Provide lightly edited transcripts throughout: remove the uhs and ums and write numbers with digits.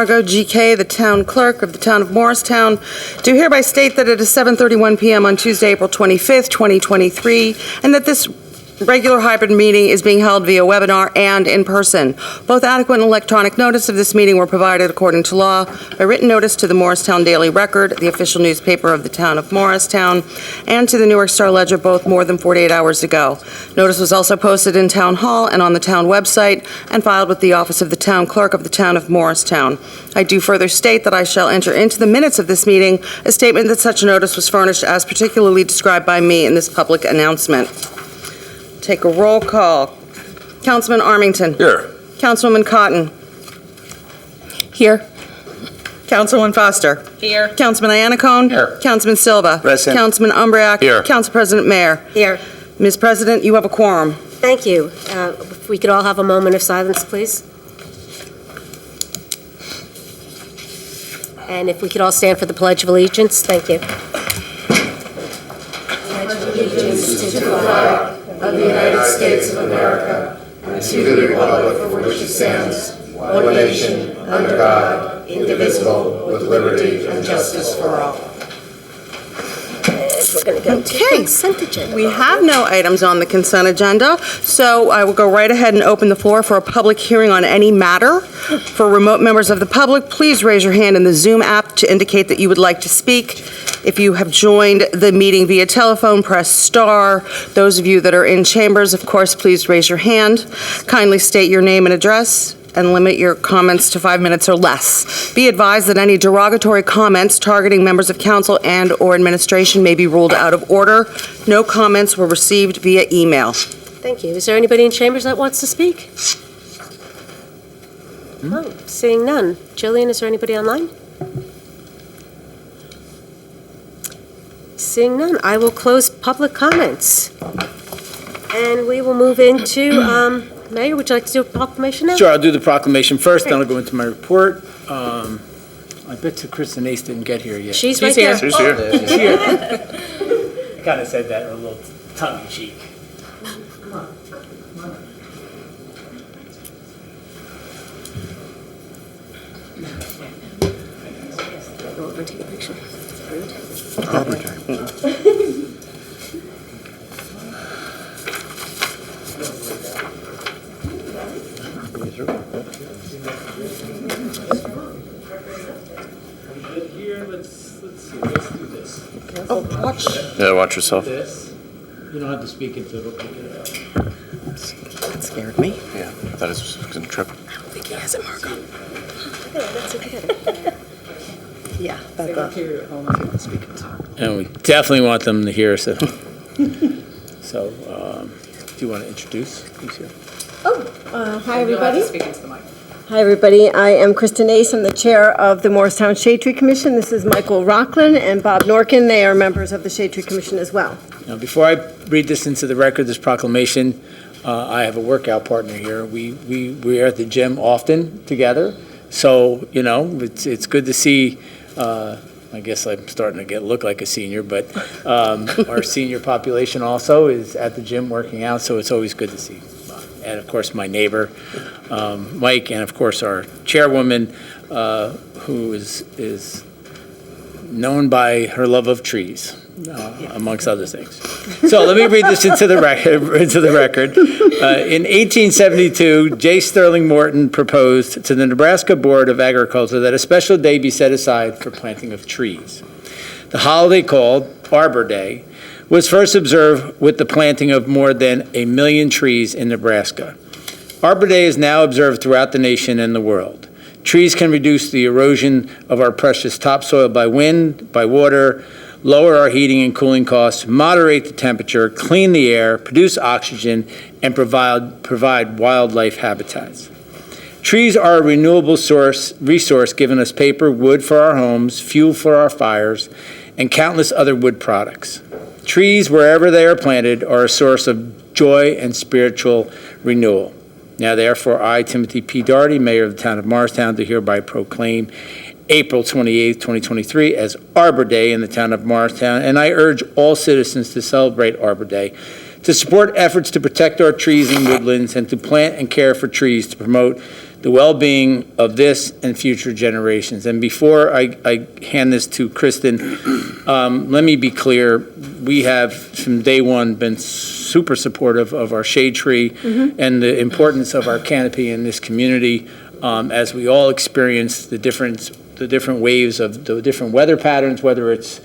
Margot GK, the Town Clerk of the Town of Morristown, do hereby state that it is 7:31 p.m. on Tuesday, April 25th, 2023, and that this regular hybrid meeting is being held via webinar and in person. Both adequate and electronic notice of this meeting were provided according to law by written notice to the Morristown Daily Record, the official newspaper of the Town of Morristown, and to the Newark Star Ledger, both more than 48 hours ago. Notice was also posted in Town Hall and on the town website and filed with the office of the Town Clerk of the Town of Morristown. I do further state that I shall enter into the minutes of this meeting a statement that such a notice was furnished as particularly described by me in this public announcement. Take a roll call. Councilman Armington. Here. Councilwoman Cotton. Here. Councilwoman Foster. Here. Councilman Iannacone. Here. Councilman Silva. Present. Councilman Umbriac. Here. Council President Mayer. Here. Ms. President, you have a quorum. Thank you. If we could all have a moment of silence, please. And if we could all stand for the Pledge of Allegiance. Thank you. Pledge of allegiance to the flag of the United States of America, and to the republic for which it stands, one nation, under God, indivisible, with liberty and justice for all. We're going to go to Okay. consent agenda. We have no items on the consent agenda, so I will go right ahead and open the floor for a public hearing on any matter. For remote members of the public, please raise your hand in the Zoom app to indicate that you would like to speak. If you have joined the meeting via telephone, press star. Those of you that are in chambers, of course, please raise your hand. Kindly state your name and address, and limit your comments to 5 minutes or less. Be advised that any derogatory comments targeting members of council and/or administration may be ruled out of order. No comments were received via email. Thank you. Is there anybody in chambers that wants to speak? No, seeing none. Jillian, is there anybody online? Seeing none, I will close public comments. And we will move into, Mayor, would you like to do a proclamation now? Sure, I'll do the proclamation first, then I'll go into my report. I bet you Kristen Ace didn't get here yet. She's right there. She's here. She's here. I kind of said that a little tongue-in-cheek. Go over and take a picture. Rude. Here, let's see, let's do this. Oh, watch. Yeah, watch yourself. This. You don't have to speak into it, it'll pick it up. That scared me. Yeah, I thought it was going to trip. I don't think he has it, Margot. Let's look at it. Yeah, And we definitely want them to hear us. So, do you want to introduce who's here? Hi, everybody. Hi, everybody. I am Kristen Ace. I'm the chair of the Morristown Shade Tree Commission. This is Michael Rockland and Bob Norkin. They are members of the Shade Tree Commission as well. Now, before I read this into the record, this proclamation, I have a workout partner here. We are at the gym often together. So, you know, it's good to see, I guess I'm starting to look like a senior, but our senior population also is at the gym working out, so it's always good to see. And of course, my neighbor, Mike, and of course, our chairwoman, who is known by her love of trees, amongst other things. So let me read this into the record. In 1872, J. Sterling Morton proposed to the Nebraska Board of Agriculture that a special day be set aside for planting of trees. The holiday, called Arbor Day, was first observed with the planting of more than 1 million trees in Nebraska. Arbor Day is now observed throughout the nation and the world. Trees can reduce the erosion of our precious topsoil by wind, by water, lower our heating and cooling costs, moderate the temperature, clean the air, produce oxygen, and provide wildlife habitats. Trees are a renewable resource giving us paper, wood for our homes, fuel for our fires, and countless other wood products. Trees, wherever they are planted, are a source of joy and spiritual renewal. Now, therefore, I, Timothy P. Doherty, Mayor of the Town of Morristown, do hereby proclaim April 28, 2023 as Arbor Day in the Town of Morristown, and I urge all citizens to celebrate Arbor Day, to support efforts to protect our trees and woodlands, and to plant and care for trees to promote the well-being of this and future generations. And before I hand this to Kristen, let me be clear. We have, from day one, been super supportive of our shade tree and the importance of our canopy in this community as we all experience the different waves of the different weather patterns, whether it's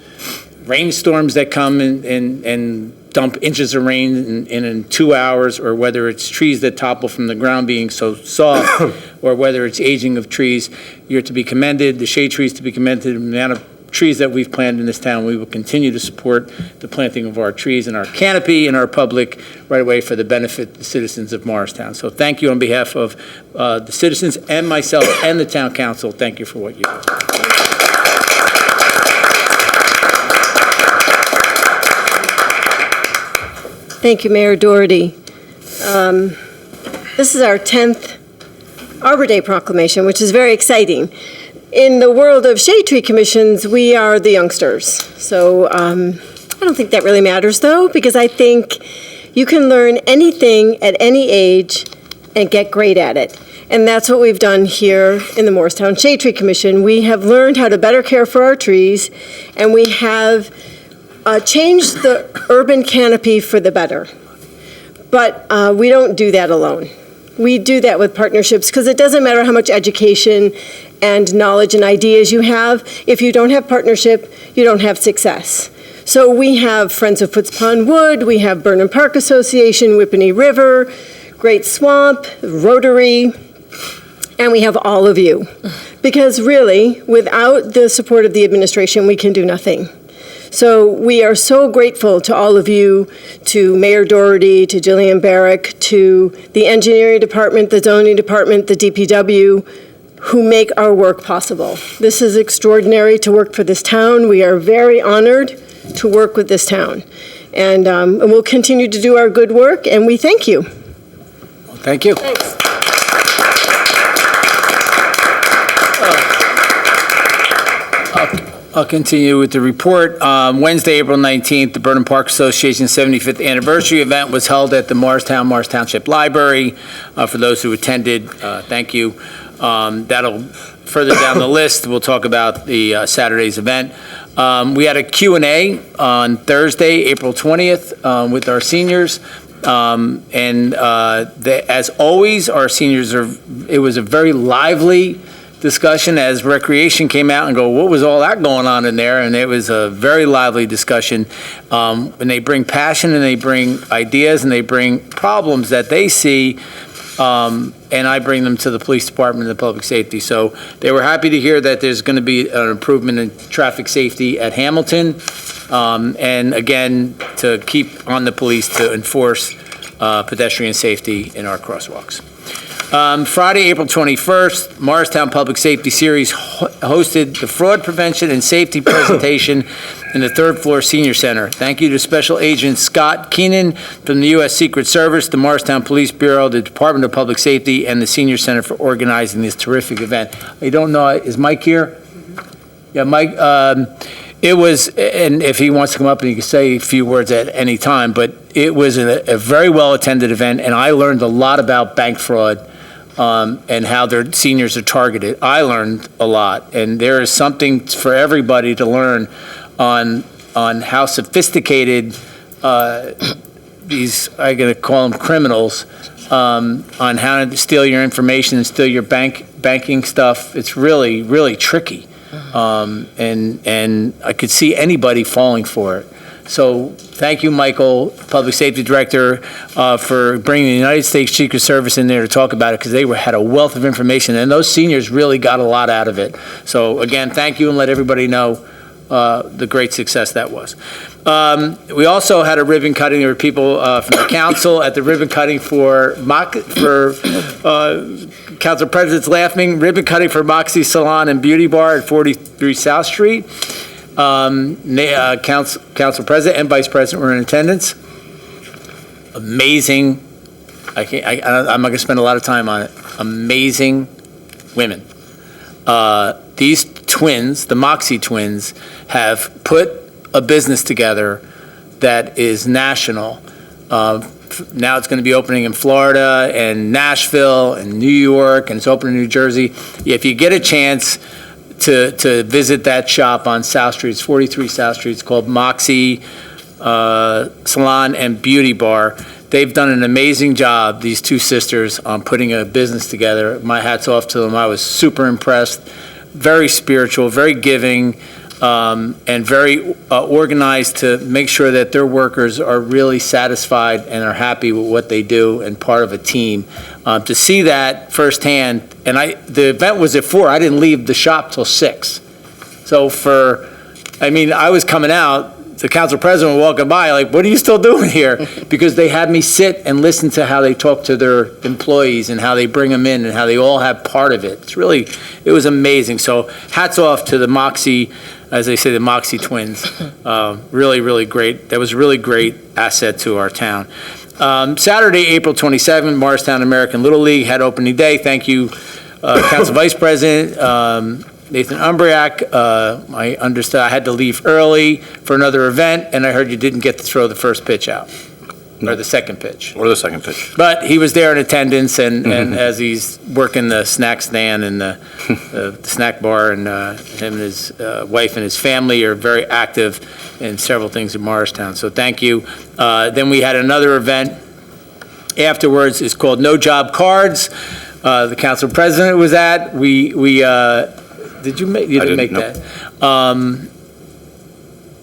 rainstorms that come and dump inches of rain in 2 hours, or whether it's trees that topple from the ground being so soft, or whether it's aging of trees. You're to be commended, the shade trees to be commended, the amount of trees that we've planted in this town. We will continue to support the planting of our trees and our canopy and our public right away for the benefit of the citizens of Morristown. So thank you on behalf of the citizens and myself and the town council. Thank you for what you do. Thank you, Mayor Doherty. This is our 10th Arbor Day proclamation, which is very exciting. In the world of shade tree commissions, we are the youngsters. So I don't think that really matters, though, because I think you can learn anything at any age and get great at it. And that's what we've done here in the Morristown Shade Tree Commission. We have learned how to better care for our trees, and we have changed the urban canopy for the better. But we don't do that alone. We do that with partnerships, because it doesn't matter how much education and knowledge and ideas you have. If you don't have partnership, you don't have success. So we have Friends of Foots Pond Wood, we have Burnham Park Association, Whippany River, Great Swamp, Rotary, and we have all of you. Because really, without the support of the administration, we can do nothing. So we are so grateful to all of you, to Mayor Doherty, to Jillian Barrick, to the engineering department, the zoning department, the DPW, who make our work possible. This is extraordinary to work for this town. We are very honored to work with this town. And we'll continue to do our good work, and we thank you. Thank you. Thanks. I'll continue with the report. Wednesday, April 19th, the Burnham Park Association's 75th anniversary event was held at the Morris Township Library. For those who attended, thank you. That'll further down the list. We'll talk about the Saturday's event. We had a Q&A on Thursday, April 20th, with our seniors. As always, our seniors it was a very lively discussion as Recreation came out and go, what was all that going on in there? And it was a very lively discussion. And they bring passion, and they bring ideas, and they bring problems that they see, and I bring them to the police department and the public safety. So they were happy to hear that there's going to be an improvement in traffic safety at Hamilton, and again, to keep on the police to enforce pedestrian safety in our crosswalks. Friday, April 21st, Morristown Public Safety Series hosted the Fraud Prevention and Safety presentation in the third floor Senior Center. Thank you to Special Agent Scott Keenan from the U.S. Secret Service, the Morristown Police Bureau, the Department of Public Safety, and the Senior Center for organizing this terrific event. I don't know, is Mike here? Yeah, Mike, it was, and if he wants to come up and he can say a few words at any time, but it was a very well-attended event, and I learned a lot about bank fraud and how their seniors are targeted. I learned a lot, and there is something for everybody to learn on how sophisticated these, I'm going to call them criminals, on how to steal your information and steal your banking stuff. It's really, really tricky. And I could see anybody falling for it. So thank you, Michael, Public Safety Director, for bringing the United States Secret Service in there to talk about it, because they had a wealth of information, and those seniors really got a lot out of it. So again, thank you, and let everybody know the great success that was. We also had a ribbon cutting. There were people from the council at the ribbon cutting for Council President's laughing, ribbon cutting for Moxie Salon and Beauty Bar at 43 South Street. Council President and Vice President were in attendance. Amazing. I'm not going to spend a lot of time on it. Amazing women. These twins, the Moxie twins, have put a business together that is national. Now it's going to be opening in Florida and Nashville and New York, and it's opening in New Jersey. If you get a chance to visit that shop on South Street, it's 43 South Street, it's called Moxie Salon and Beauty Bar. They've done an amazing job, these two sisters, on putting a business together. My hat's off to them. I was super impressed. Very spiritual, very giving, and very organized to make sure that their workers are really satisfied and are happy with what they do and part of a team. To see that firsthand, and the event was at 4. I didn't leave the shop till 6. So I was coming out, the council president walking by, like, what are you still doing here? Because they had me sit and listen to how they talk to their employees and how they bring them in and how they all have part of it. It was amazing. So hats off to the Moxie, as they say, the Moxie twins. Really, really great. That was a really great asset to our town. Saturday, April 27th, Morristown American Little League had opening day. Thank you, Council Vice President Nathan Umbriak. I understood I had to leave early for another event, and I heard you didn't get to throw the first pitch out, or the second pitch. Or the second pitch. But he was there in attendance, and as he's working the snack stand and the snack bar, and him and his wife and his family are very active in several things in Morristown. So thank you. Then we had another event afterwards. It's called No Job Cards. The council president was at. Did you make? You didn't make nope. that.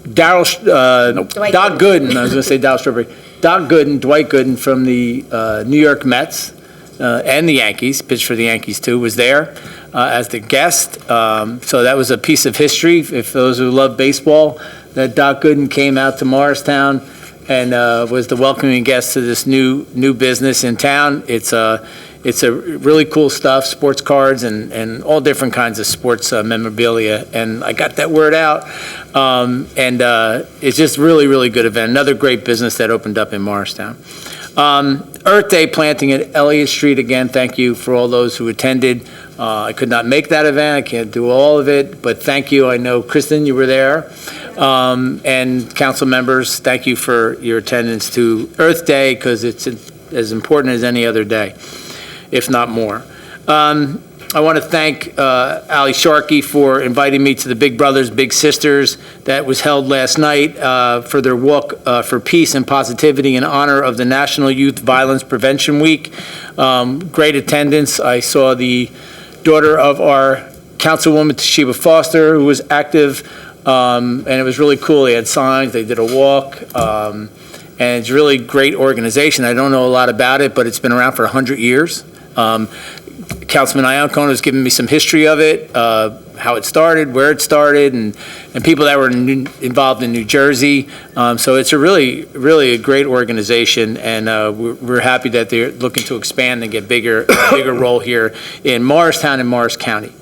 Nope. Doc Gooden. I was going to say Darryl Strawberry. Doc Gooden, Dwight Gooden from the New York Mets and the Yankees, pitched for the Yankees too, was there as the guest. So that was a piece of history. If those who love baseball, that Doc Gooden came out to Morristown and was the welcoming guest to this new business in town. It's a really cool stuff, sports cards and all different kinds of sports memorabilia. And I got that word out. It's just really, really good event. Another great business that opened up in Morristown. Earth Day planting at Elliott Street. Again, thank you for all those who attended. I could not make that event. I can't do all of it, but thank you. I know, Kristen, you were there. And council members, thank you for your attendance to Earth Day, because it's as important as any other day, if not more. I want to thank Ali Sharkey for inviting me to the Big Brothers Big Sisters that was held last night for their walk for peace and positivity in honor of the National Youth Violence Prevention Week. Great attendance. I saw the daughter of our Councilwoman Toshiba Foster, who was active, and it was really cool. They had signs, they did a walk, and it's a really great organization. I don't know a lot about it, but it's been around for 100 years. Councilman Iancona has given me some history of it, how it started, where it started, and people that were involved in New Jersey. So it's a really a great organization, and we're happy that they're looking to expand and get a bigger role here in Morristown and Morris County.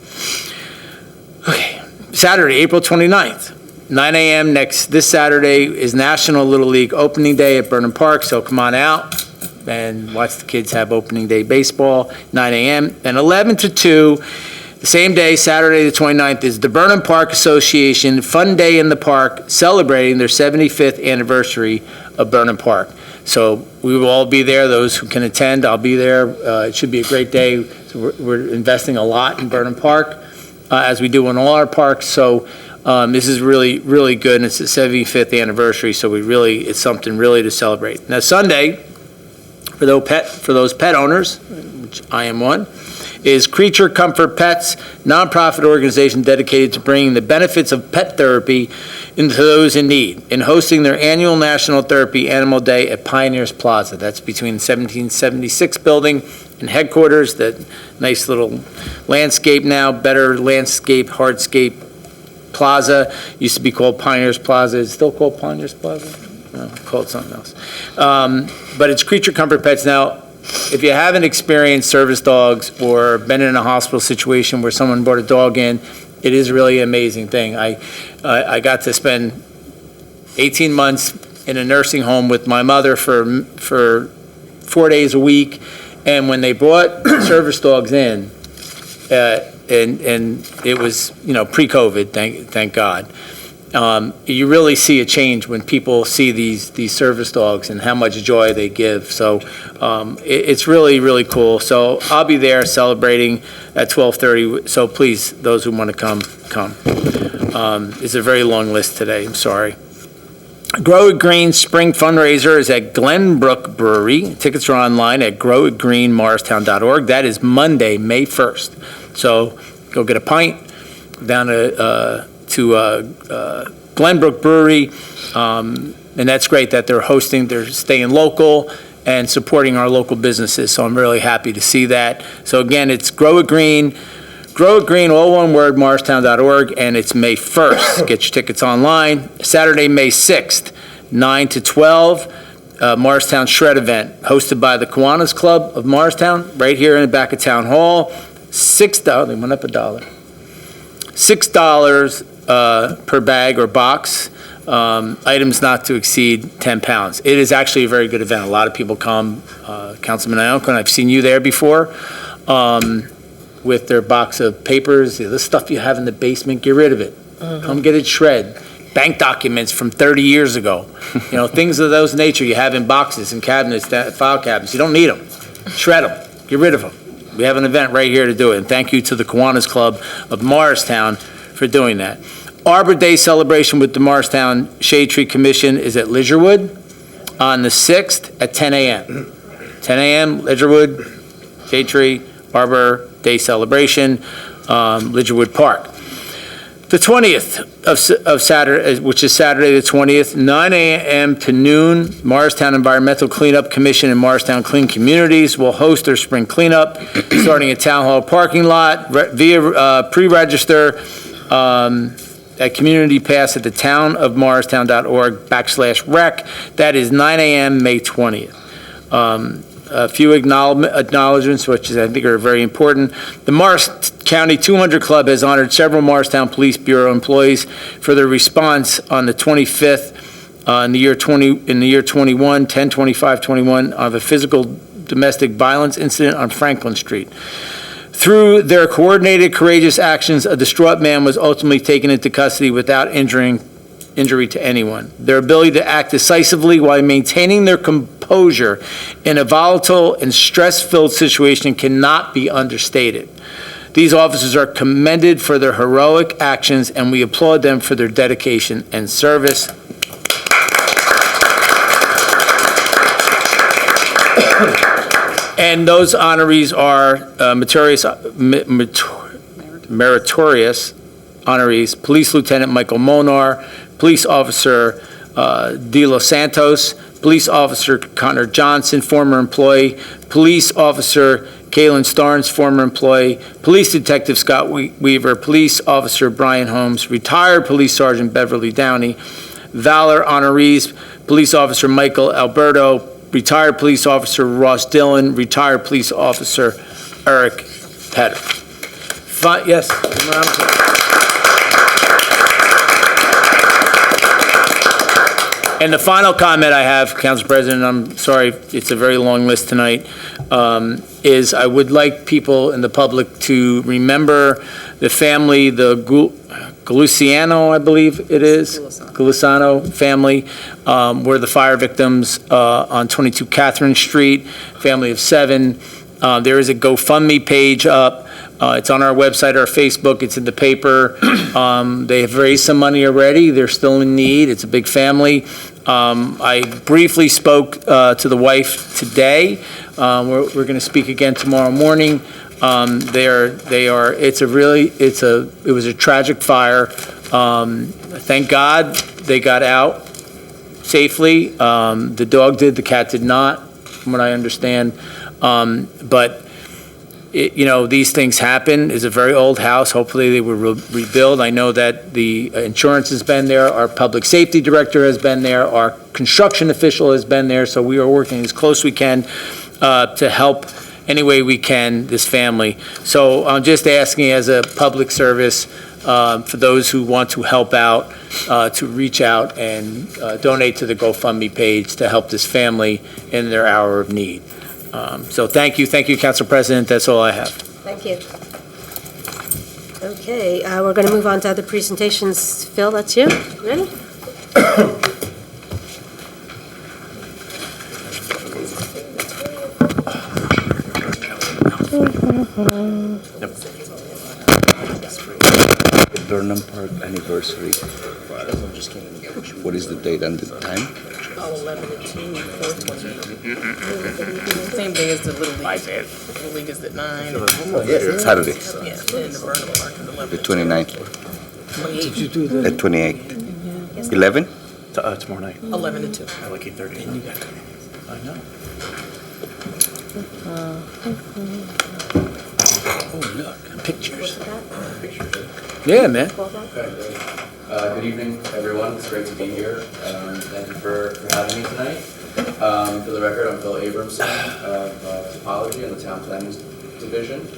Okay, Saturday, April 29th, 9 a.m. this Saturday is National Little League Opening Day at Burnham Park, so come on out and watch the kids have opening day baseball, 9 a.m. And 11 to 2, the same day, Saturday the 29th, is the Burnham Park Association Fun Day in the Park, celebrating their 75th anniversary of Burnham Park. So we will all be there, those who can attend, I'll be there. It should be a great day. So we're investing a lot in Burnham Park, as we do in all our parks. So this is really, really good, and it's the 75th anniversary, so it's something really to celebrate. Now, Sunday, for those pet owners, which I am one, is Creature Comfort Pets, nonprofit organization dedicated to bringing the benefits of pet therapy into those in need, and hosting their annual National Therapy Animal Day at Pioneers Plaza. That's between 1776 building and headquarters, that nice little landscape now, better landscape, hardscape plaza. Used to be called Pioneers Plaza. It's still called Pioneers Plaza? No, called something else. But it's Creature Comfort Pets. Now, if you haven't experienced service dogs or been in a hospital situation where someone brought a dog in, it is really an amazing thing. I got to spend 18 months in a nursing home with my mother for 4 days a week, and when they brought service dogs in, and it was, pre-COVID, thank God. you really see a change when people see these service dogs and how much joy they give. So it's really, really cool. So I'll be there celebrating at 12:30. So please, those who want to come. It's a very long list today. I'm sorry. Grow It Green Spring Fundraiser is at Glenbrook Brewery. Tickets are online at growitgreenmorristown.org. That is Monday, May 1st. So go get a pint down to Glenbrook Brewery, and that's great that they're hosting. They're staying local and supporting our local businesses. So I'm really happy to see that. So again, it's Grow It Green, all one word, morristown.org, and it's May 1st. Get your tickets online. Saturday, May 6th, 9 to 12, Morristown Shred event, hosted by the Kiwanis Club of Morristown, right here in the back of Town Hall. $6, they went up $1. $6 per bag or box, items not to exceed 10 pounds. It is actually a very good event. A lot of people come, Councilman Ionka, and I've seen you there before, with their box of papers, the stuff you have in the basement, get rid of it. Come get it shred. Bank documents from 30 years ago. Things of those nature you have in boxes and cabinets, file cabinets. You don't need them. Shred them. Get rid of them. We have an event right here to do it. And thank you to the Kiwanis Club of Morristown for doing that. Arbor Day celebration with the Morristown Shade Tree Commission is at Ligerwood on the 6th at 10 a.m. 10 a.m., Ligerwood, Shade Tree, Arbor Day celebration, Ligerwood Park. The 20th of Saturday, which is Saturday the 20th, 9 a.m. to noon, Morristown Environmental Cleanup Commission and Morristown Clean Communities will host their spring cleanup, starting at Town Hall parking lot, via pre-register at Community Pass at the townofmorristown.org/rec. That is 9 a.m. May 20th. A few acknowledgements, which I think are very important. The Morris County 200 Club has honored several Morristown Police Bureau employees for their response on the 25th in the year 21, 10/25/21 of a physical domestic violence incident on Franklin Street. Through their coordinated, courageous actions, a distraught man was ultimately taken into custody without injury to anyone. Their ability to act decisively while maintaining their composure in a volatile and stress-filled situation cannot be understated. These officers are commended for their heroic actions, and we applaud them for their dedication and service. And those honorees are meritorious honorees: Police Lieutenant Michael Monar, Police Officer De Los Santos, Police Officer Connor Johnson, former employee, Police Officer Kaylin Starnes, former employee, Police Detective Scott Weaver, Police Officer Brian Holmes, retired Police Sergeant Beverly Downey, Valor honorees, Police Officer Michael Alberto, retired Police Officer Ross Dillon, retired Police Officer Eric Petter. Yes? And the final comment I have, Council President, I'm sorry, it's a very long list tonight, is I would like people in the public to remember the family, the Galuciano, I believe it is, Galusano family, were the fire victims on 22 Catherine Street, family of 7. There is a GoFundMe page up. It's on our website, our Facebook, it's in the paper. They have raised some money already. They're still in need. It's a big family. I briefly spoke to the wife today. We're going to speak again tomorrow morning. It was a tragic fire. Thank God they got out safely. The dog did, the cat did not, from what I understand. But these things happen. It's a very old house. Hopefully they will rebuild. I know that the insurance has been there. Our public safety director has been there. Our construction official has been there. So we are working as close as we can to help any way we can this family. So I'm just asking as a public service for those who want to help out to reach out and donate to the GoFundMe page to help this family in their hour of need. So thank you, Council President. That's all I have. Thank you. Okay, we're going to move on to other presentations. Phil, that's you. Ready? Burnham Park anniversary. What is the date and the time? 11 to 2, 4:20. Same day as the Little League. Little League is at 9. Saturday, Yeah, and the Burnham Park is 11 the to 29th, 28. at 28th. 11? Tomorrow night, 11 to 2. at like 8:30. I know. Oh, look, pictures. Yeah, man. Good evening, everyone. It's great to be here. Thank you for having me tonight. For the record, I'm Phil Abramson of Topology in the Town Planning Division.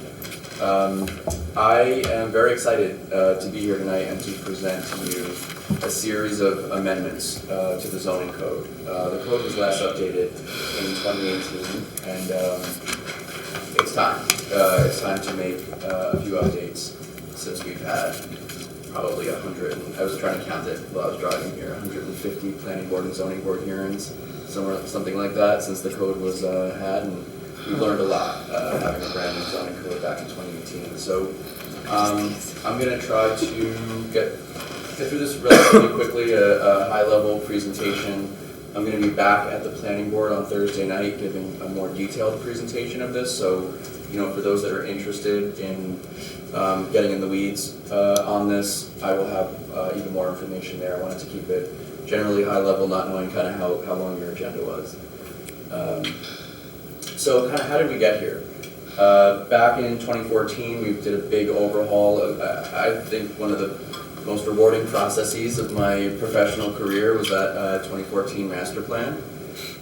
I am very excited to be here tonight and to present to you a series of amendments to the zoning code. The code was last updated in 2018, and it's time. It's time to make a few updates since we've had probably 100, I was trying to count it while I was driving here, 150 planning board and zoning board hearings, something like that, since the code was had, and we've learned a lot having a brand new zoning code back in 2018. So I'm going to try to get through this relatively quickly, a high-level presentation. I'm going to be back at the planning board on Thursday night giving a more detailed presentation of this, so for those that are interested in getting in the weeds on this, I will have even more information there. I wanted to keep it generally high level, not knowing kind of how long your agenda was. So kind of how did we get here? Back in 2014, we did a big overhaul. I think one of the most rewarding processes of my professional career was that 2014 master plan.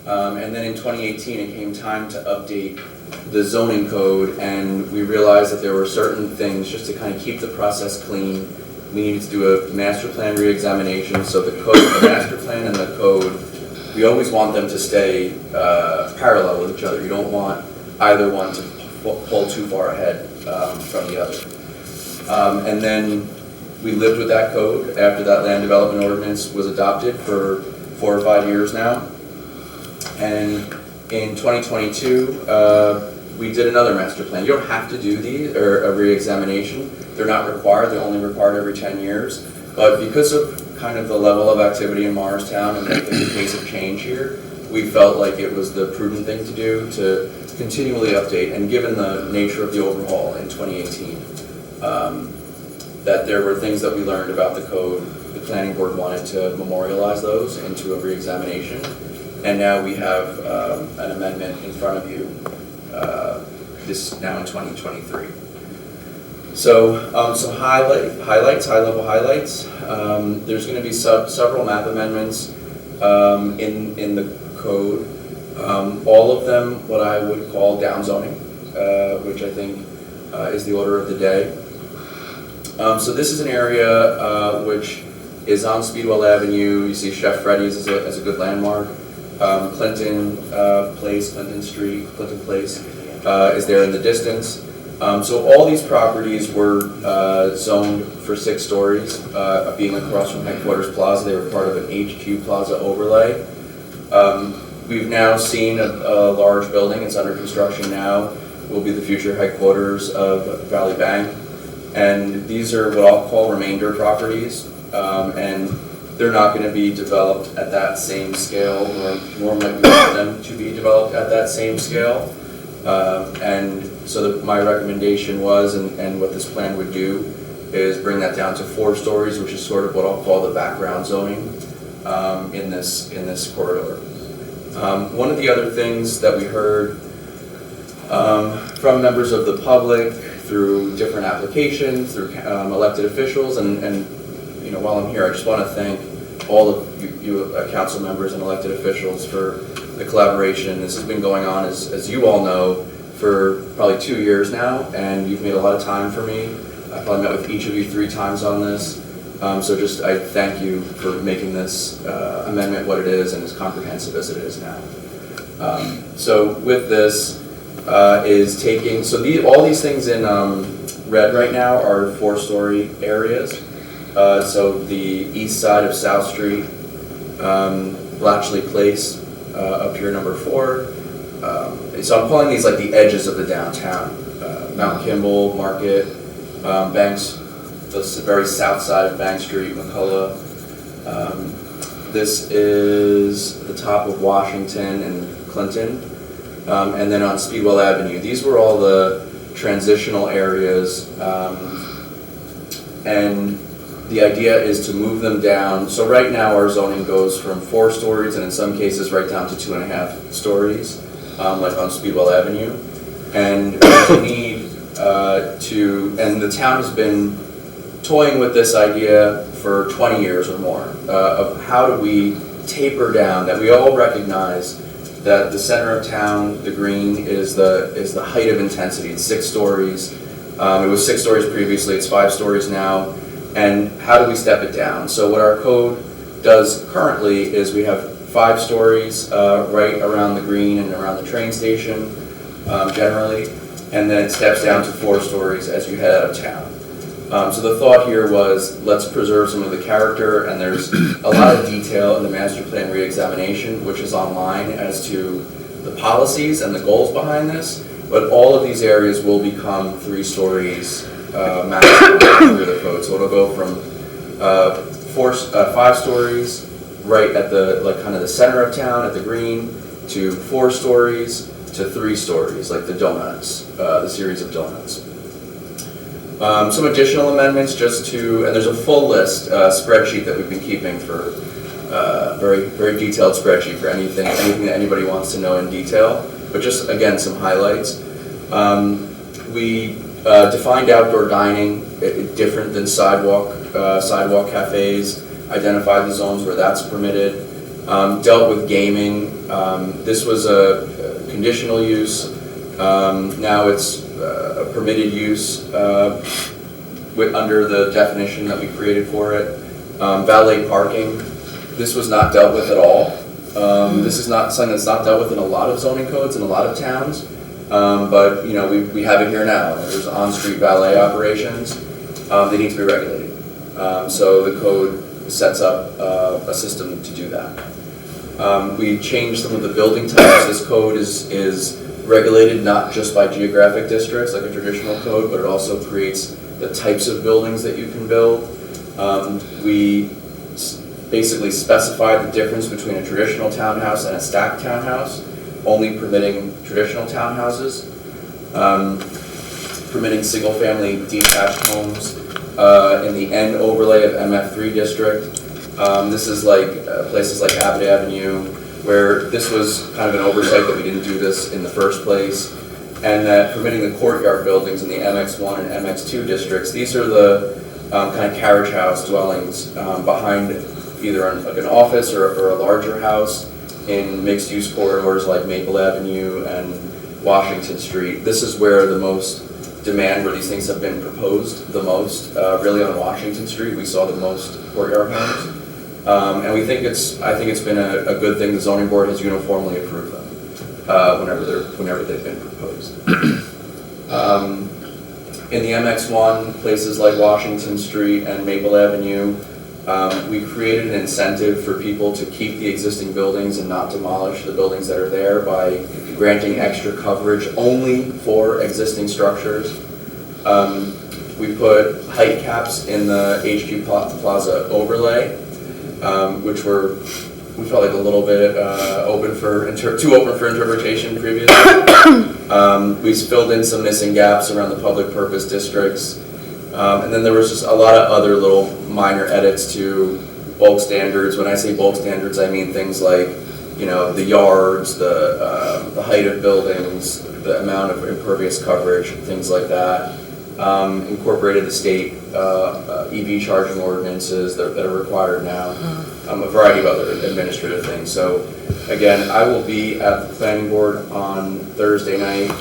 And then in 2018, it came time to update the zoning code, and we realized that there were certain things, just to kind of keep the process clean, we needed to do a master plan re-examination. So the code, the master plan and the code, we always want them to stay parallel with each other. You don't want either one to pull too far ahead from the other. And then we lived with that code after that land development ordinance was adopted for 4 or 5 years now. And in 2022, we did another master plan. You don't have to do these, or a re-examination. They're not required. They're only required every 10 years. But because of kind of the level of activity in Morristown and the pace of change here, we felt like it was the prudent thing to do to continually update. And given the nature of the overhaul in 2018, that there were things that we learned about the code, the planning board wanted to memorialize those into a re-examination. And now we have an amendment in front of you, this now in 2023. So, high-level highlights. There's going to be several map amendments in the code. All of them, what I would call downzoning, which I think is the order of the day. So this is an area which is on Speedwell Avenue. You see Chef Freddy's as a good landmark. Clinton Place, Clinton Street, Clinton Place is there in the distance. So all these properties were zoned for 6 stories, being across from Headquarters Plaza. They were part of an HQ Plaza overlay. We've now seen a large building. It's under construction now. Will be the future headquarters of Valley Bank. And these are what I'll call remainder properties. And they're not going to be developed at that same scale, nor might we want them to be developed at that same scale. And so my recommendation was, and what this plan would do, is bring that down to 4 stories, which is sort of what I'll call the background zoning in this corridor. One of the other things that we heard from members of the public through different applications, through elected officials, and while I'm here, I just want to thank all of you council members and elected officials for the collaboration. This has been going on, as you all know, for probably 2 years now, and you've made a lot of time for me. I probably met with each of you 3 times on this. So I thank you for making this amendment what it is and as comprehensive as it is now. So with this is taking, all these things in red right now are 4-story areas. So the east side of South Street, Blatchley Place, up here number 4. So I'm calling these like the edges of the downtown. Mount Kimball, Market, Banks, the very south side of Bank Street, McCullough. This is the top of Washington and Clinton. And then on Speedwell Avenue. These were all the transitional areas. And the idea is to move them down. So right now our zoning goes from 4 stories and in some cases right down to 2.5 stories, like on Speedwell Avenue. And we need and the town has been toying with this idea for 20 years or more, of how do we taper down, that we all recognize that the center of town, the green, is the height of intensity. It's 6 stories. It was 6 stories previously, it's 5 stories now. And how do we step it down? So what our code does currently is we have 5 stories right around the green and around the train station, generally, and then it steps down to 4 stories as you head out of town. So the thought here was, let's preserve some of the character, and there's a lot of detail in the master plan re-examination, which is online, as to the policies and the goals behind this, but all of these areas will become 3 stories maximum under the code. So it'll go from 5 stories right at the, like, kind of the center of town at the green, to 4 stories to 3 stories, like the donuts, the series of donuts. Some additional amendments just to, and there's a full list, spreadsheet that we've been keeping for, very, very detailed spreadsheet for anything that anybody wants to know in detail, but just, again, some highlights. We defined outdoor dining, different than sidewalk cafes, identified the zones where that's permitted, dealt with gaming. This was a conditional use, now it's a permitted use under the definition that we created for it. Valet parking, this was not dealt with at all. This is not something that's not dealt with in a lot of zoning codes in a lot of towns, but you know, we have it here now. There's on-street valet operations. They need to be regulated. So the code sets up a system to do that. We changed some of the building types. This code is regulated not just by geographic districts like a traditional code, but it also creates the types of buildings that you can build. We basically specify the difference between a traditional townhouse and a stacked townhouse, only permitting traditional townhouses, permitting single-family detached homes in the N overlay of MF3 district. This is like places like Abbott Avenue, where this was kind of an oversight that we didn't do this in the first place, and that permitting the courtyard buildings in the MX1 and MX2 districts. These are the kind of carriage house dwellings behind either an office or a larger house in mixed-use corridors like Maple Avenue and Washington Street. This is where the most demand, where these things have been proposed the most. Really on Washington Street, we saw the most courtyard homes. And I think it's been a good thing. The zoning board has uniformly approved them whenever they've been proposed. In the MX1, places like Washington Street and Maple Avenue, we created an incentive for people to keep the existing buildings and not demolish the buildings that are there by granting extra coverage only for existing structures. We put height caps in the HQ Plaza overlay, which we felt like a little bit too open for interpretation previously. We filled in some missing gaps around the public purpose districts. And then there was just a lot of other little minor edits to bulk standards. When I say bulk standards, I mean things like, you know, the yards, the height of buildings, the amount of impervious coverage, things like that. Incorporated the state EV charging ordinances that are required now, a variety of other administrative things. So again, I will be at the planning board on Thursday night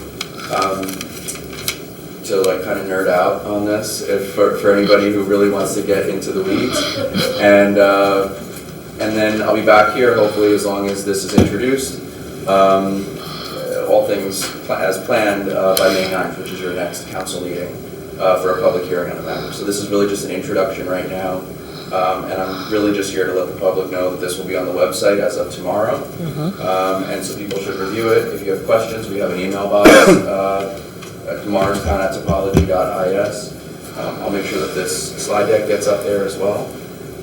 to like kind of nerd out on this, for anybody who really wants to get into the weeds, and then I'll be back here hopefully as long as this is introduced. All things as planned by May 9th, which is your next council meeting. for a public hearing on the matter. So this is really just an introduction right now, and I'm really just here to let the public know that this will be on the website as of tomorrow. And so people should review it. If you have questions, we have an email box at morristown@topology.is. I'll make sure that this slide deck gets up there as well.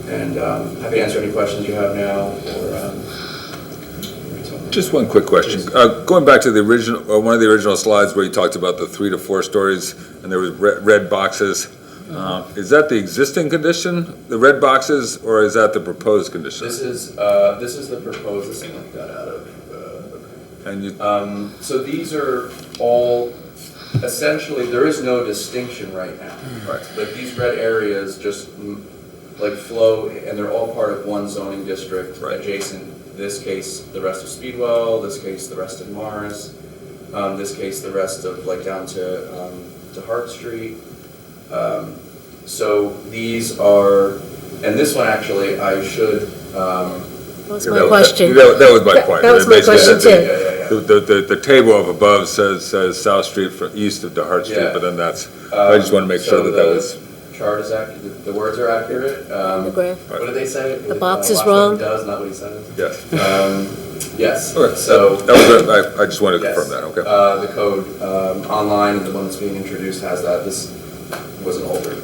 And happy to answer any questions you have now, or Just one quick question. Going back to the original, one of the original slides where you talked about the 3 to 4 stories and there was red boxes. Is that the existing condition, the red boxes, or is that the proposed condition? This is the proposed. This thing got out of. And you, So these are all essentially, there is no distinction right now. Right. Like these red areas just like flow, and they're all part of one zoning district adjacent. This case, the rest of Speedwell. This case, the rest of Morris. This case, the rest of like down to Hart Street. So these are, and this one actually, I should. That was my question. That was my point. That was my Basically, question that's too. The table up above says South Street from east of Hart Street, Yeah. but then that's, I just want to make sure that that was. Chart is accurate, the words are accurate. The graph. What did they say? The box is last wrong. one does, not what he said. Yes. Yes, Okay, so. that was it. I just wanted to Yes. confirm that, okay. The code online, the one that's being introduced has that. This was an older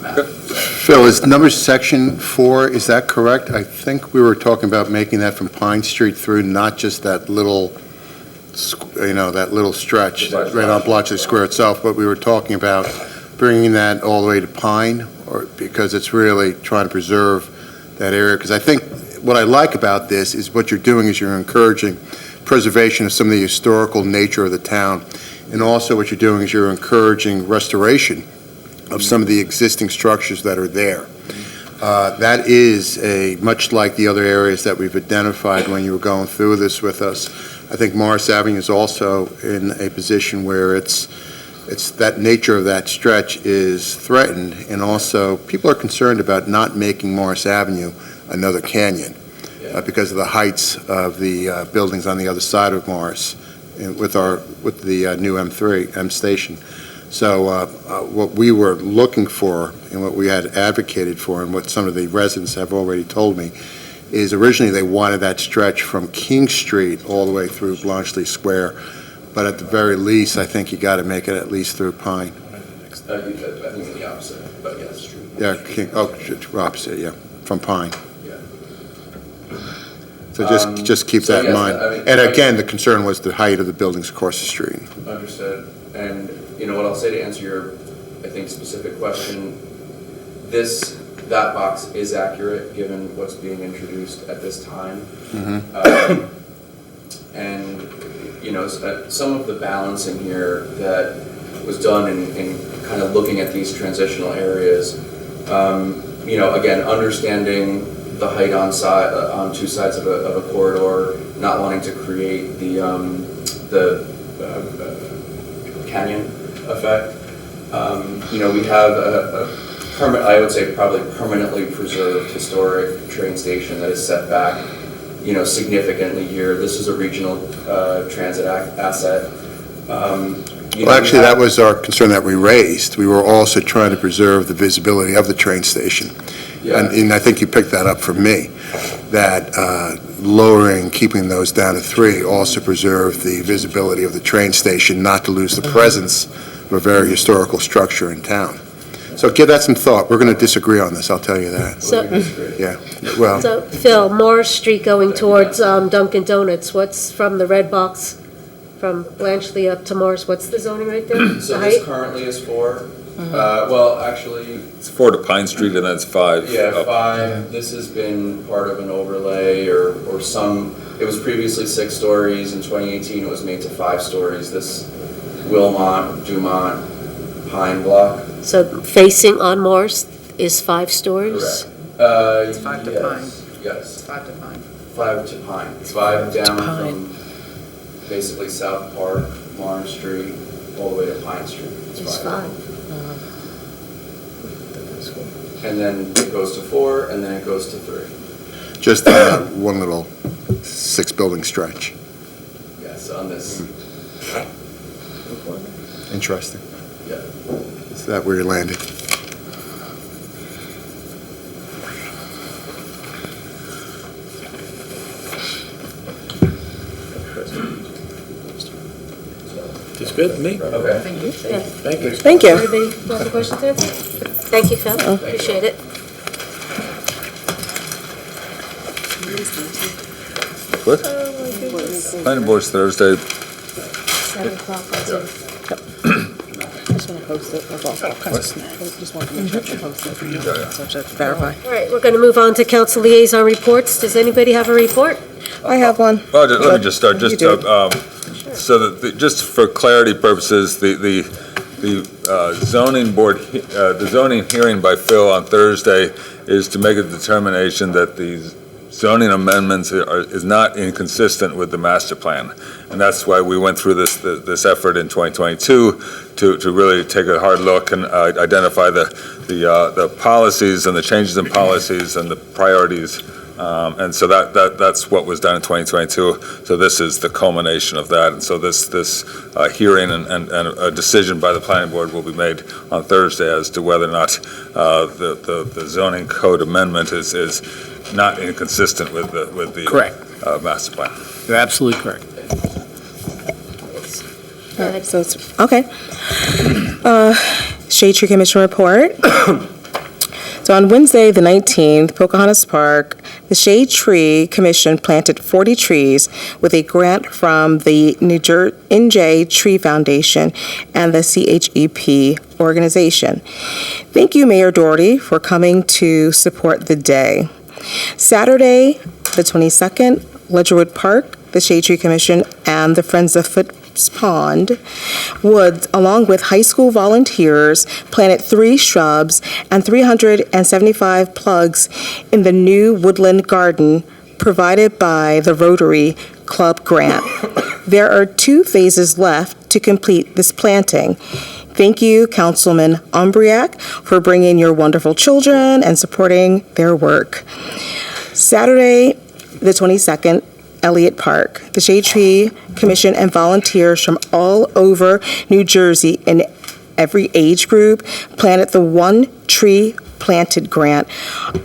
map. Phil, is number section 4, is that correct? I think we were talking about making that from Pine Street through, not just that little, that little stretch right on Bletchley Square itself, but we were talking about bringing that all the way to Pine, or because it's really trying to preserve that area. Because I think what I like about this is what you're doing is you're encouraging preservation of some of the historical nature of the town. And also what you're doing is you're encouraging restoration of some of the existing structures that are there. That is much like the other areas that we've identified when you were going through this with us. I think Morris Avenue is also in a position where it's that nature of that stretch is threatened, and also people are concerned about not making Morris Avenue another canyon because of the heights of the buildings on the other side of Morris with the new M station. So what we were looking for and what we had advocated for and what some of the residents have already told me is originally they wanted that stretch from King Street all the way through Bletchley Square, but at the very least, I think you got to make it at least through Pine. I think it's the opposite, but yes, true. Yeah, opposite, yeah, from Pine. Yeah. So just keep so that in yes, mind. I mean, And again, the concern was the height of the buildings across the street. Understood. And, what I'll say to answer your, I think, specific question, that box is accurate given what's being introduced at this time. And, some of the balancing here that was done in kind of looking at these transitional areas, again, understanding the height on two sides of a corridor, not wanting to create the canyon effect. We have I would say probably permanently preserved historic train station that is set back, significantly here. This is a regional transit asset. Well, actually, that was our concern that we raised. We were also trying to preserve the visibility of the train station. Yeah. And I think you picked that up from me, that keeping those down to 3 also preserved the visibility of the train station, not to lose the presence of a very historical structure in town. So give that some thought. We're going to disagree on this, I'll tell you that. Yeah, well, So, Phil, Morris Street going towards Dunkin' Donuts, what's from the red box, from Bletchley up to Morris, what's the zoning right there? So The this height? currently is 4. Well, actually, It's 4 to Pine Street and then it's 5. yeah, up. 5. This has been part of an overlay or some, it was previously 6 stories. In 2018, it was made to 5 stories. This Wilmot, Dumont, Pine block. So facing on Morris is 5 stories? Correct. It's 5 to yes, Pine. Yes, 5 to Pine. 5 to Pine. 5 down Pine. from basically South Park, Lawrence Street, all the way to Pine Street. It's 5. And then it goes to 4, and then it goes to 3. just that one little 6-building stretch. Yes, on this, Interesting. yeah. Is that where you landed? It's good with me. Okay. Thank you. Thank you. Everybody got the questions answered? Thank you, Phil. Appreciate it. What? Planning board's Thursday. 7 o'clock on Zoom. Just want to post it, that's all. Just want to make sure to post it for you. So just verify. All right, we're going to move on to council liaison reports. Does anybody have a report? I have one. Well, let me just start, You just, do. so that, just for clarity purposes, the zoning board, the zoning hearing by Phil on Thursday is to make a determination that the zoning amendments is not inconsistent with the master plan. And that's why we went through this effort in 2022 to really take a hard look and identify the policies and the changes in policies and the priorities. And so that's what was done in 2022. So this is the culmination of that. And so this hearing and a decision by the planning board will be made on Thursday as to whether or not the zoning code amendment is not inconsistent with the Correct. Master plan. You're absolutely correct. Go ahead. So it's, okay. Shade Tree Commission report. So on Wednesday, the 19th, Pocahontas Park, the Shade Tree Commission planted 40 trees with a grant from the NJ Tree Foundation and the CHEP organization. Thank you, Mayor Doherty, for coming to support the day. Saturday, the 22nd, Ledgerwood Park, the Shade Tree Commission, and the Friends of Phipps Pond Woods, along with high school volunteers, planted 3 shrubs and 375 plugs in the new woodland garden provided by the Rotary Club grant. There are 2 phases left to complete this planting. Thank you, Councilman Umbriac, for bringing your wonderful children and supporting their work. Saturday, the 22nd, Elliott Park. The Shade Tree Commission and volunteers from all over New Jersey in every age group planted the One Tree Planted grant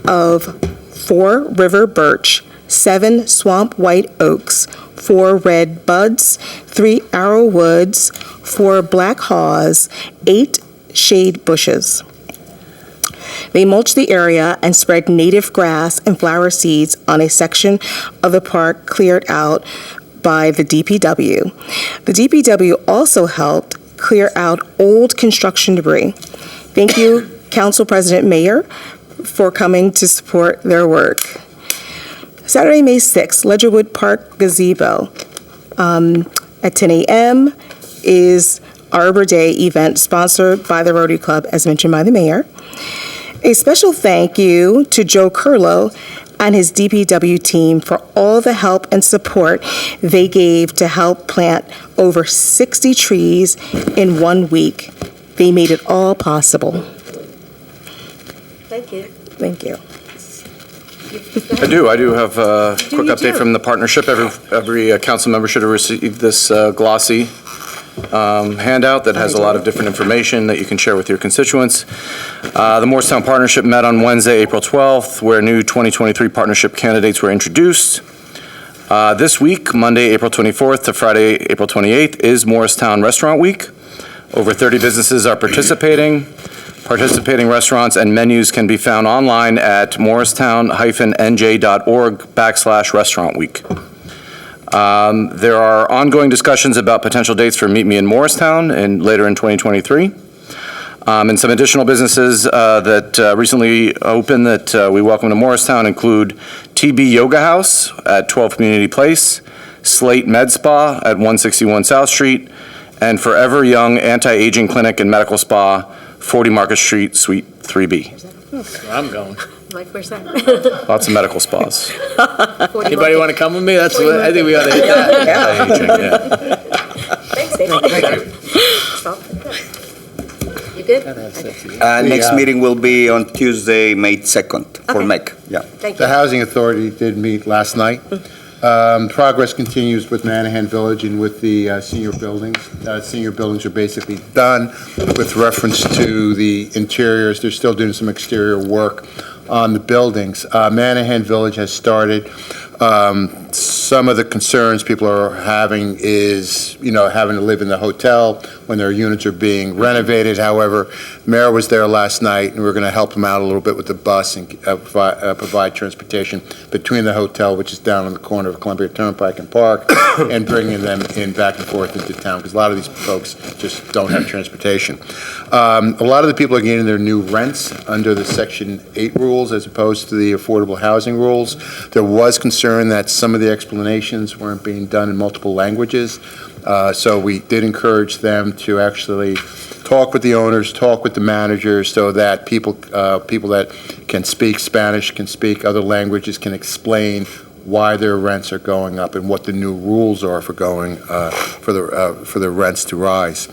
of 4 river birch, 7 swamp white oaks, 4 red buds, 3 arrow woods, 4 black haws, 8 shade bushes. They mulched the area and spread native grass and flower seeds on a section of the park cleared out by the DPW. The DPW also helped clear out old construction debris. Thank you, Council President Mayer, for coming to support their work. Saturday, May 6th, Ledgerwood Park gazebo at 10 a.m. is Arbor Day event sponsored by the Rotary Club, as mentioned by the mayor. A special thank you to Joe Curlow and his DPW team for all the help and support they gave to help plant over 60 trees in 1 week. They made it all possible. Thank you. Thank you. I do have a quick you update do? from the partnership. Every council member should have received this glossy handout that has a lot of different information that you can share with your constituents. The Morristown Partnership met on Wednesday, April 12th, where new 2023 partnership candidates were introduced. This week, Monday, April 24th to Friday, April 28th, is Morristown Restaurant Week. Over 30 businesses are participating. Participating restaurants and menus can be found online at morristown-nj.org/Restaurant Week. There are ongoing discussions about potential dates for Meet Me in Morristown later in 2023. And some additional businesses that recently opened that we welcome to Morristown include TB Yoga House at 12 Community Place, Slate Med Spa at 161 South Street, and Forever Young Anti-Aging Clinic and Medical Spa, 40 Market Street, Suite 3B. Where I'm going. Mike, where's that? Lots of medical spas. Anybody want to come with me? That's what, I think we ought to hit that. Anti-aging, yeah. Thanks, Dave. You good? Next meeting will be on Tuesday, May 2nd for Okay. MEC. Yeah. Thank The you. Housing Authority did meet last night. Progress continues with Manahan Village and with the senior buildings. Senior buildings are basically done with reference to the interiors. They're still doing some exterior work on the buildings. Manahan Village has started. Some of the concerns people are having is, having to live in the hotel when their units are being renovated. However, Mayor was there last night, and we're going to help him out a little bit with the bus and provide transportation between the hotel, which is down on the corner of Columbia Turnpike and Park, and bringing them in back and forth into town, because a lot of these folks just don't have transportation. A lot of the people are getting their new rents under the Section 8 rules as opposed to the affordable housing rules. There was concern that some of the explanations weren't being done in multiple languages. So we did encourage them to actually talk with the owners, talk with the managers, so that people that can speak Spanish, can speak other languages, can explain why their rents are going up and what the new rules are for going for the rents to rise.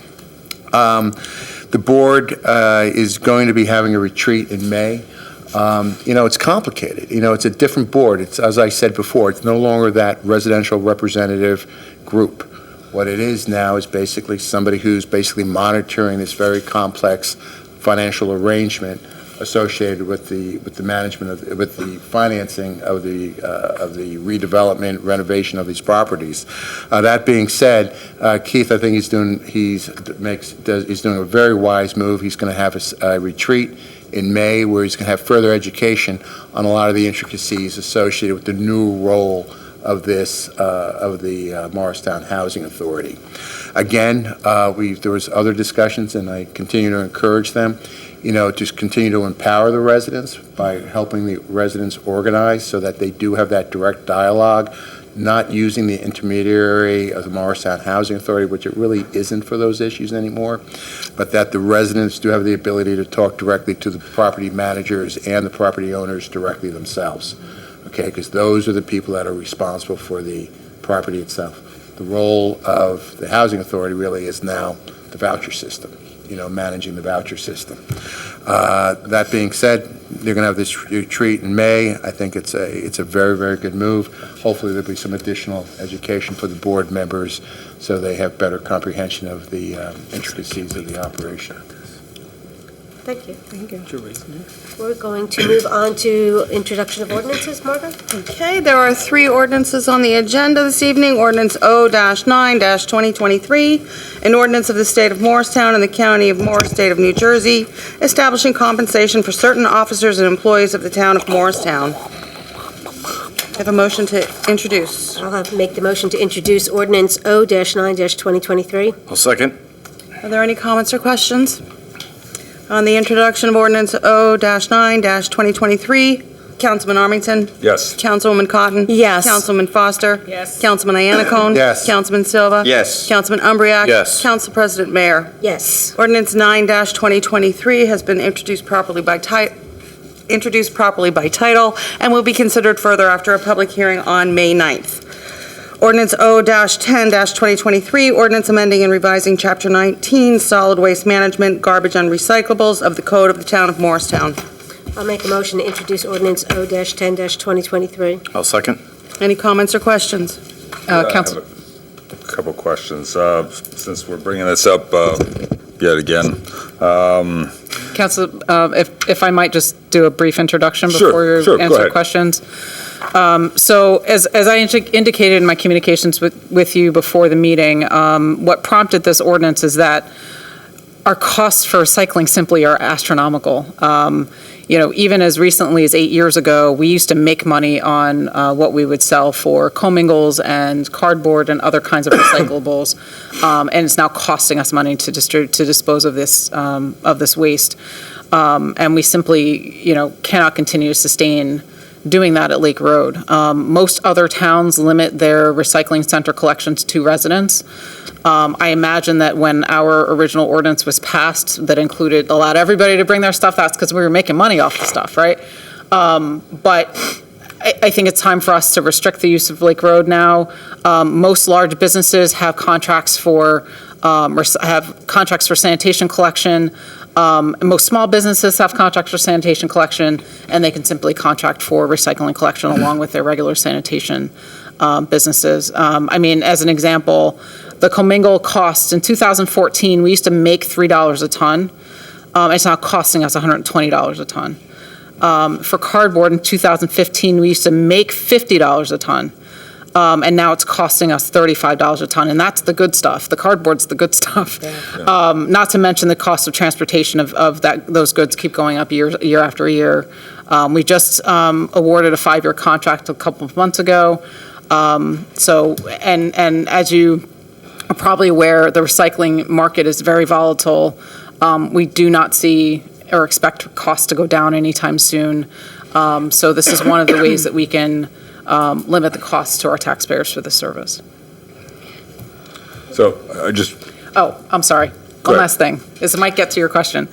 The board is going to be having a retreat in May. It's complicated. It's a different board. It's, as I said before, it's no longer that residential representative group. What it is now is basically somebody who's basically monitoring this very complex financial arrangement associated with the management with the financing of the redevelopment, renovation of these properties. That being said, Keith, I think he's doing a very wise move. He's going to have a retreat in May where he's going to have further education on a lot of the intricacies associated with the new role of the Morristown Housing Authority. Again, there was other discussions, and I continue to encourage them, to continue to empower the residents by helping the residents organize so that they do have that direct dialogue, not using the intermediary of the Morristown Housing Authority, which it really isn't for those issues anymore, but that the residents do have the ability to talk directly to the property managers and the property owners directly themselves. Okay, because those are the people that are responsible for the property itself. The role of the Housing Authority really is now the voucher system, managing the voucher system. That being said, they're going to have this retreat in May. I think it's a very, very good move. Hopefully there'll be some additional education for the board members so they have better comprehension of the intricacies of the operation. Thank you. We're going to move on to introduction of ordinances, Margaret? Okay, there are 3 ordinances on the agenda this evening. Ordinance O-9-2023, an ordinance of the State of Morristown and the County of Morris, State of New Jersey, establishing compensation for certain officers and employees of the Town of Morristown. I have a motion to introduce. I'll make the motion to introduce ordinance O-9-2023. I'll second. Are there any comments or questions? On the introduction of ordinance O-9-2023, Councilman Armington? Yes. Councilwoman Cotton? Yes. Councilman Foster? Yes. Councilman Iannacone? Yes. Councilman Silva? Yes. Councilman Umbriak? Yes. Council President Mayor? Yes. Ordinance 9-2023 has been introduced properly by title and will be considered further after a public hearing on May 9th. Ordinance O-10-2023, ordinance amending and revising Chapter 19, Solid Waste Management, Garbage and Recyclables of the Code of the Town of Morristown. I'll make a motion to introduce ordinance O-10-2023. I'll second. Any comments or questions? Council. I have a couple questions, since we're bringing this up yet again. Council, if I might just do a brief introduction Sure, before you sure, go answer ahead. questions. So as I indicated in my communications with you before the meeting, what prompted this ordinance is that our costs for recycling simply are astronomical. Even as recently as 8 years ago, we used to make money on what we would sell for commingles and cardboard and other kinds of recyclables, and it's now costing us money to dispose of this waste. And we simply, cannot continue to sustain doing that at Lake Road. Most other towns limit their recycling center collections to residents. I imagine that when our original ordinance was passed that allowed everybody to bring their stuff, that's because we were making money off the stuff, right? But I think it's time for us to restrict the use of Lake Road now. Most large businesses have contracts for sanitation collection. Most small businesses have contracts for sanitation collection, and they can simply contract for recycling collection along with their regular sanitation. businesses. I mean, as an example, the commingle cost in 2014, we used to make $3 a ton. It's now costing us $120 a ton. For cardboard in 2015, we used to make $50 a ton. And now it's costing us $35 a ton, and that's the good stuff. The cardboard's the good stuff. Not to mention the cost of transportation of those goods keep going up year after year. We just awarded a 5-year contract a couple of months ago. And as you are probably aware, the recycling market is very volatile. We do not see or expect costs to go down anytime soon. So this is one of the ways that we can limit the costs to our taxpayers for this service. So Oh, I'm sorry. Go One ahead. last thing. This might get to your question.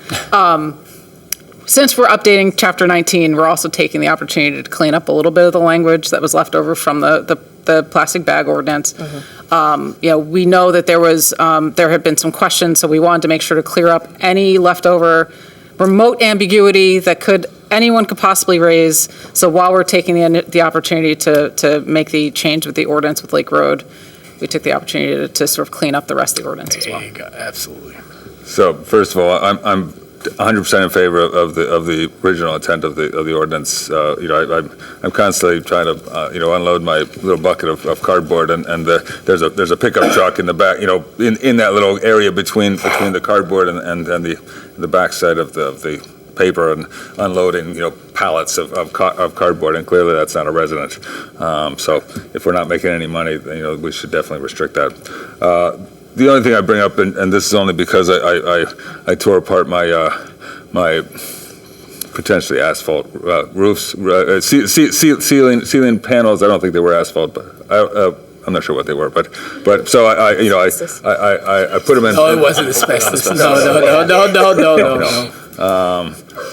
Since we're updating Chapter 19, we're also taking the opportunity to clean up a little bit of the language that was left over from the plastic bag ordinance. We know that there had been some questions, so we wanted to make sure to clear up any leftover remote ambiguity that anyone could possibly raise. So while we're taking the opportunity to make the change with the ordinance with Lake Road, we took the opportunity to sort of clean up the rest of the ordinance as well. There you go, absolutely. So first of all, I'm 100% in favor of the original intent of the ordinance. I'm constantly trying to unload my little bucket of cardboard, and there's a pickup truck in the back, in that little area between the cardboard and the backside of the paper, and unloading pallets of cardboard, and clearly that's not a resident. So if we're not making any money, we should definitely restrict that. The only thing I bring up, and this is only because I tore apart my potentially asphalt roofs, ceiling panels. I don't think they were asphalt, but I'm not sure what they were. But so I put them in. No, it wasn't asbestos. No.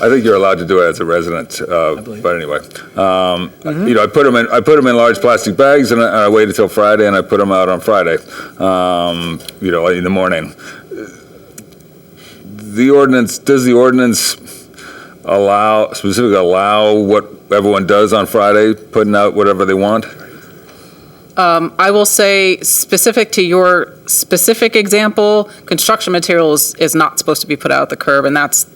I think you're allowed to do it as a resident, but anyway. I put them in large plastic bags, and I waited till Friday, and I put them out on Friday, in the morning. Does the ordinance specifically allow what everyone does on Friday, putting out whatever they want? I will say, specific to your specific example, construction materials is not supposed to be put out at the curb, and that's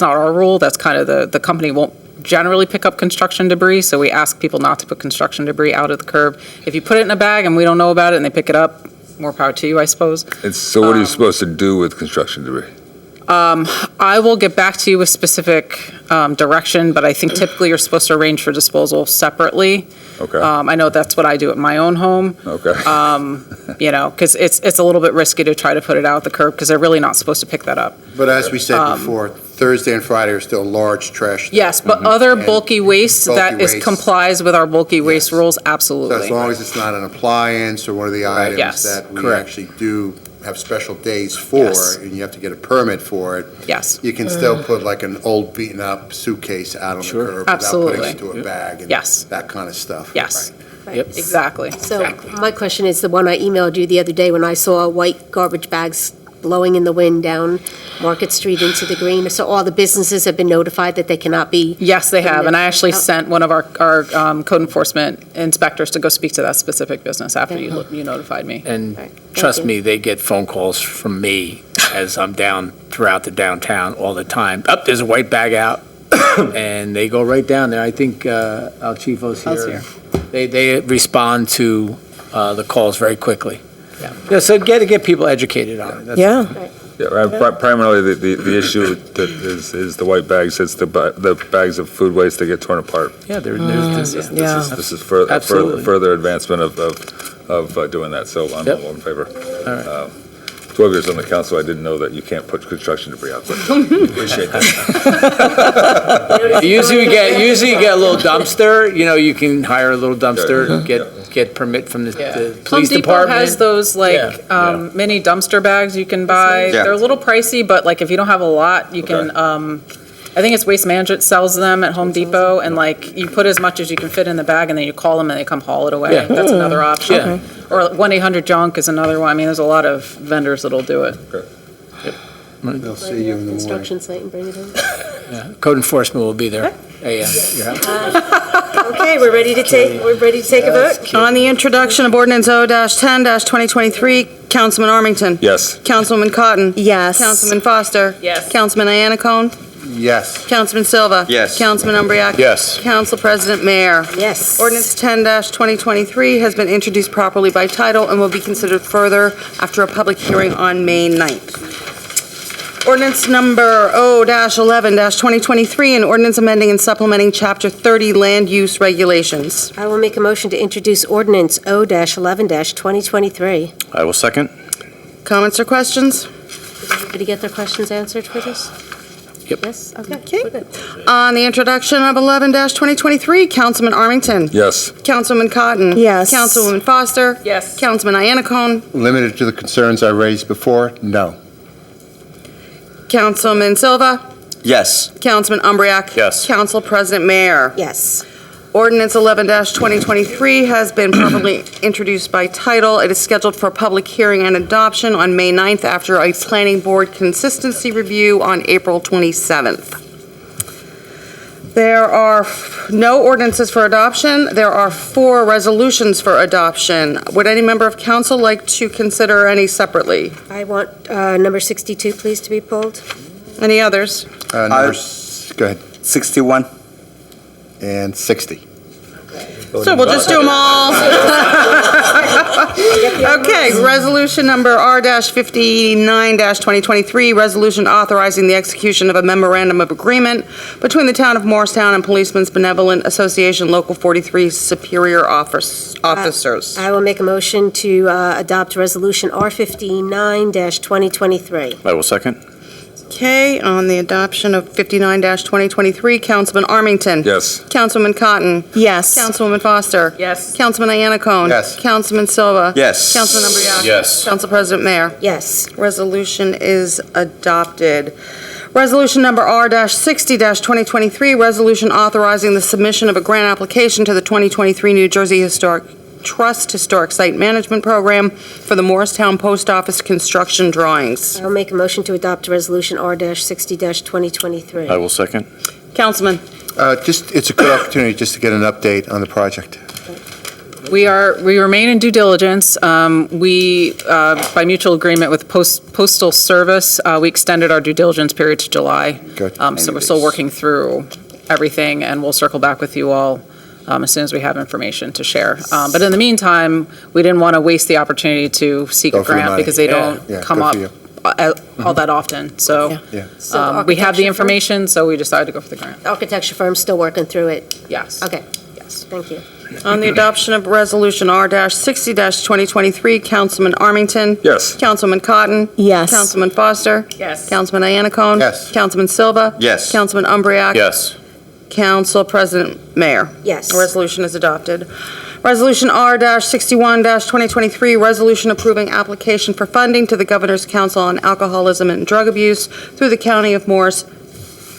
not our rule. That's kind of the company won't generally pick up construction debris, so we ask people not to put construction debris out at the curb. If you put it in a bag and we don't know about it and they pick it up, more power to you, I suppose. So what are you supposed to do with construction debris? I will get back to you with specific direction, but I think typically you're supposed to arrange for disposal separately. Okay. I know that's what I do at my own home. Okay. Because it's a little bit risky to try to put it out at the curb because they're really not supposed to pick that up. But as we said before, Thursday and Friday are still large trash. Yes, but other And bulky waste that bulky waste. complies with our bulky waste Yes. rules, So absolutely. as long as it's not an appliance or one of the items Yes. that we Correct. actually do have special days for, Yes. and you have to get a permit for it, Yes, you can still put like an old beaten-up suitcase out on the curb without Absolutely. putting it into a bag and Yes. that kind of stuff. yes, Yep. exactly. So my question is the one I emailed you the other day when I saw white garbage bags blowing in the wind down Market Street into the green. So all the businesses have been notified that they cannot be. Yes, they have, and I actually Oh. sent one of our code enforcement inspectors to go speak to that specific business after you notified me. And Right. trust Thank you. me, they get phone calls from me as I'm down throughout the downtown all the time. Up, there's a white bag out, and they go right down there. I think Al Chifo's Al's here. They respond to the calls very quickly. Yeah, so get people educated on it. That's- Yeah. Yeah, primarily the issue that is the white bags. It's the bags of food waste that get torn apart. Yeah, Yeah. This is further Absolutely. further advancement of doing that. So I'm Yep. all in favor. All right. 12 years on the council, I didn't know that you can't put construction debris out. But appreciate that. Usually you get a little dumpster, you can hire a little dumpster, get permit from the Home police Depot department. has those Yeah. mini dumpster bags you can buy. Yeah. They're a little pricey, but like if you don't have a lot, you can, I think it's Waste Management sells them at Home Depot, and like you put as much as you can fit in the bag and then you call them and they come haul it away. Yeah. That's another option. Yeah. Or 1-800-JUNK is another one. I mean, there's a lot of vendors that'll do it. They'll see you in the morning. Construction site and bring it in. Yeah, Code enforcement will be there. Hey, Okay, we're ready to take a vote? On the introduction of ordinance O-10-2023, Councilman Armington. Yes. Councilwoman Cotton. Yes. Councilman Foster. Yes. Councilman Iannacone. Yes. Councilman Silva. Yes. Councilman Umbriac. Yes. Council President Mayor. Yes. Ordinance 10-2023 has been introduced properly by title and will be considered further after a public hearing on May 9th. Ordinance number O-11-2023, an ordinance amending and supplementing Chapter 30 Land Use Regulations. I will make a motion to introduce ordinance O-11-2023. I will second. Comments or questions? Did everybody get their questions answered for this? Yep. Yes? Okay. Okay. We're good. On the introduction of 11-2023, Councilman Armington. Yes. Councilwoman Cotton. Yes. Councilwoman Foster. Yes. Councilman Iannacone. Limited to the concerns I raised before? No. Councilman Silva. Yes. Councilman Umbriac. Yes. Council President Mayor. Yes. Ordinance 11-2023 has been properly introduced by title. It is scheduled for public hearing and adoption on May 9th after a planning board consistency review on April 27th. There are no ordinances for adoption. There are 4 resolutions for adoption. Would any member of council like to consider any separately? I want number 62, please, to be pulled. Any others? Go ahead. 61. And 60. So we'll just do them all. Okay, resolution number R-59-2023, resolution authorizing the execution of a memorandum of agreement between the Town of Morristown and Policemen's Benevolent Association Local 43 Superior Officers. I will make a motion to adopt resolution R-59-2023. I will second. Okay, on the adoption of 59-2023, Councilman Armington. Yes. Councilwoman Cotton. Yes. Councilwoman Foster. Yes. Councilman Iannacone. Yes. Councilman Silva. Yes. Councilman Umbriac. Yes. Council President Mayor. Yes. Resolution is adopted. Resolution number R-60-2023, resolution authorizing the submission of a grant application to the 2023 New Jersey Historic Trust Historic Site Management Program for the Morristown Post Office construction drawings. I will make a motion to adopt resolution R-60-2023. I will second. Councilman. It's a good opportunity just to get an update on the project. We remain in due diligence. By mutual agreement with Postal Service, we extended our due diligence period to July. Good. So we're still working through everything, and we'll circle back with you all as soon as we have information to share. But in the meantime, we didn't want to waste the opportunity to seek Go a for the grant money. because they Yeah, don't come good up for all that often. So Yeah. So we have the architecture information, so we decided to go for the grant. firm- Architecture firm's still working through it. Yes. Okay, Yes. thank you. On the adoption of Resolution R-60-2023, Councilman Armington. Yes. Councilwoman Cotton. Yes. Councilman Foster. Yes. Councilman Iannacone. Yes. Councilman Silva. Yes. Councilman Umbriac. Yes. Council President Mayor. Yes. The resolution is adopted. Resolution R-61-2023, resolution approving application for funding to the Governor's Council on Alcoholism and Drug Abuse through the County of Morris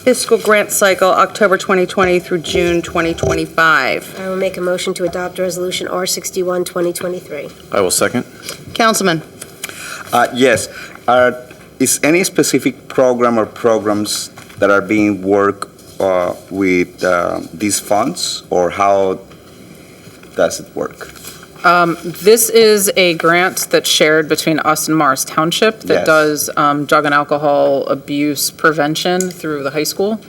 fiscal grant cycle, October 2020 through June 2025. I will make a motion to adopt resolution R-61-2023. I will second. Councilman. Yes. Is any specific program or programs that are being worked with these funds, or how does it work? This is a grant that's shared between us and Morris Township that Yes. does drug and alcohol abuse prevention through the high school.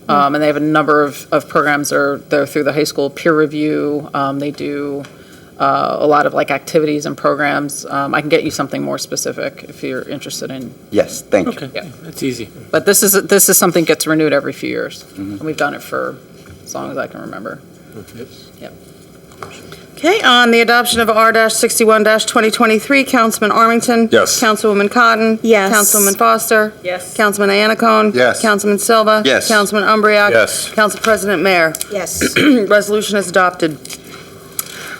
And they have a number of programs that are through the high school, peer review. They do a lot of like activities and programs. I can get you something more specific if you're interested in. Yes, thank you. Okay, that's easy. But this is something that gets renewed every few years. And we've done it for as long as I can remember. Okay, on the adoption of R-61-2023, Councilman Armington. Yes. Councilwoman Cotton. Yes. Councilwoman Foster. Yes. Councilman Iannacone. Yes. Councilman Silva. Yes. Councilman Umbriac. Yes. Council President Mayor. Yes. Resolution is adopted.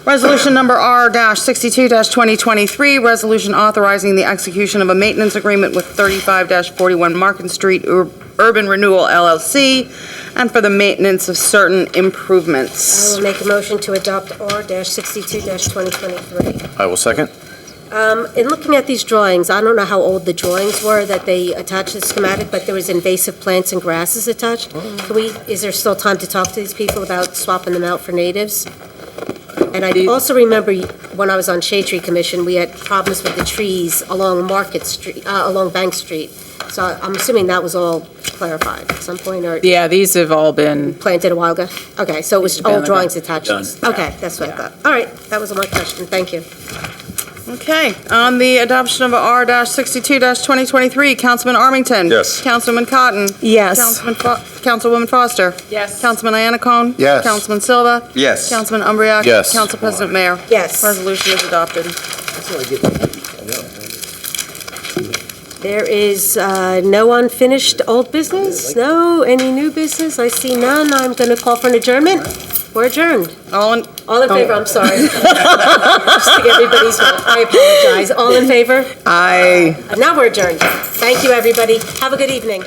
Resolution number R-62-2023, resolution authorizing the execution of a maintenance agreement with 35-41 Market Street Urban Renewal LLC, and for the maintenance of certain I improvements. will make a motion to adopt R-62-2023. I will second. In looking at these drawings, I don't know how old the drawings were that they attached the schematic, but there was invasive plants and grasses attached. Is there still time to talk to these people about swapping them out for natives? And I also remember when I was on Shade Tree Commission, we had problems with the trees along Market Street, along Bank Street. So I'm assuming that was all clarified at some point, or Yeah, these have all been, planted a while ago? Okay, so it was Been old like drawings that. attached? Done. Okay, that's what I thought. All right, that was my question, thank you. Okay, on the adoption of R-62-2023, Councilman Armington. Yes. Councilwoman Cotton. Yes. Councilwoman Foster. Yes. Councilman Anacone. Yes. Councilman Silva. Yes. Councilman Umbreak. Yes. Council President Mayor. Yes. Resolution is adopted. There is no unfinished old business? No? Any new business? I see none. I'm going to call for an adjournment. We're adjourned. All in Favor, I'm sorry. Just to get everybody's vote. I apologize. All in favor? Aye. Now we're adjourned. Thank you, everybody. Have a good evening.